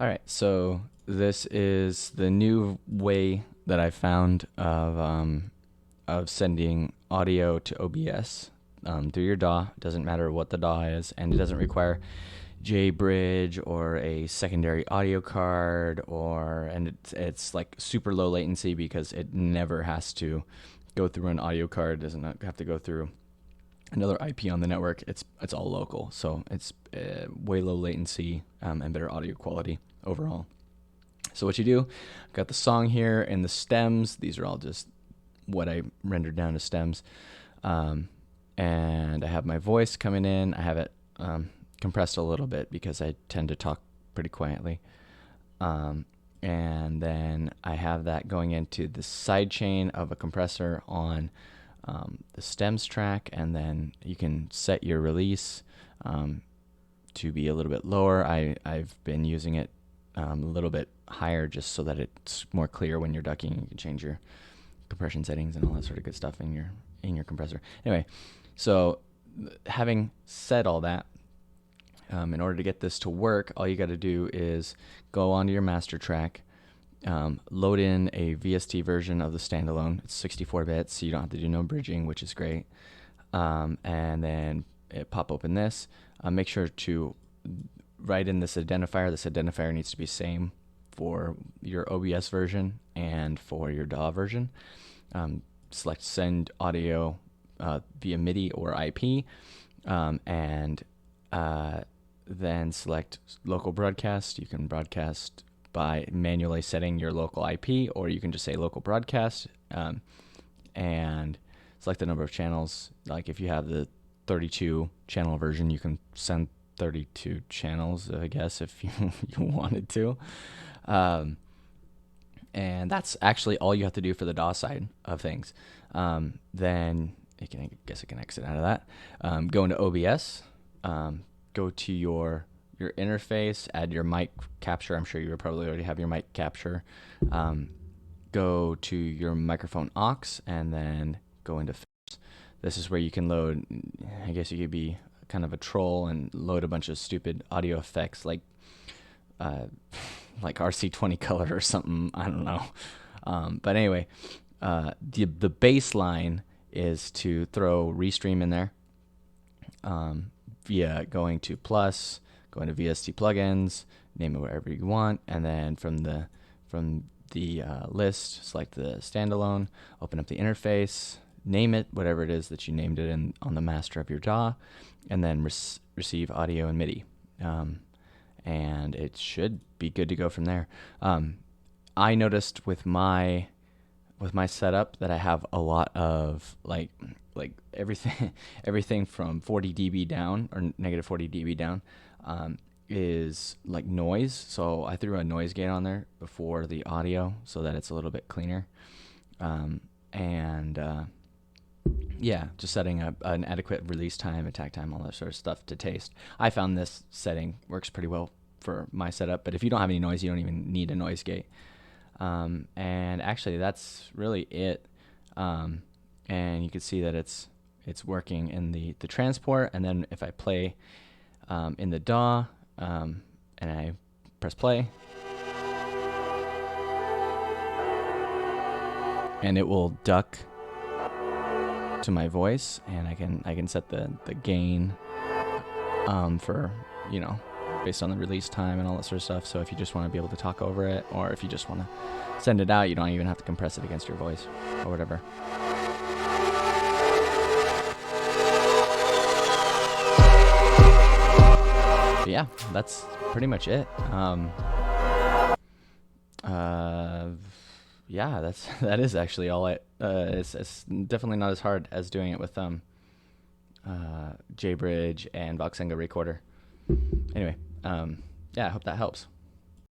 All right, so this is the new way that I found of sending audio to OBS through your DAW. It doesn't matter what the DAW is, and it doesn't require JBridge or a secondary audio card, and it's like super low latency because it never has to go through an audio card. It doesn't have to go through another IP on the network. It's all local, so it's way low latency and better audio quality overall. So what you do, I've got the song here and the stems. These are all just what I rendered down to stems. And I have my voice coming in. I have it compressed a little bit because I tend to talk pretty quietly. And then I have that going into the side chain of a compressor on the stems track, and then you can set your release to be a little bit lower. I've been using it a little bit higher just so that it's more clear when you're ducking. You can change your compression settings and all that sort of good stuff in your compressor. Anyway, so having said all that, in order to get this to work, all you got to do is go onto your master track, load in a VST version of the standalone. It's 64 bits, so you don't have to do no bridging, which is great. And then pop open this. Make sure to write in this identifier. This identifier needs to be same for your OBS version and for your DAW version. Select send audio via MIDI or IP, and then select local broadcast. You can broadcast by manually setting your local IP, or you can just say local broadcast, and select the number of channels. Like if you have the 32 channel version, you can send 32 channels, I guess, if you wanted to. And that's actually all you have to do for the DAW side of things. Then I guess I can exit out of that. Go into OBS, go to your interface, add your mic capture. I'm sure you probably already have your mic capture. Go to your microphone aux, and then go into filters. This is where you can load, I guess you could be kind of a troll and load a bunch of stupid audio effects like RC20 color or something. I don't know. But anyway, the baseline is to throw Reastream in there via going to plus, going to VST plugins, name it whatever you want, and then from the list, select the standalone, open up the interface, name it whatever it is that you named it on the master of your DAW, and then receive audio and MIDI. And it should be good to go from there. I noticed with my setup that I have a lot of like everything from 40 dB down or negative 40 dB down is like noise. So I threw a noise gate on there before the audio so that it's a little bit cleaner. Yeah, just setting up an adequate release time, attack time, all that sort of stuff to taste. I found this setting works pretty well for my setup, but if you don't have any noise, you don't even need a noise gate. And actually, that's really it. And you can see that it's working in the transport. And then if I play in the DAW and I press play, and it will duck to my voice, and I can set the gain for, based on the release time and all that sort of stuff. So if you just want to be able to talk over it, or if you just want to send it out, you don't even have to compress it against your voice or whatever. But yeah, that's pretty much it. Yeah, that is actually all it's definitely not as hard as doing it with JBridge and Voxengo Recorder. Anyway, yeah, I hope that helps.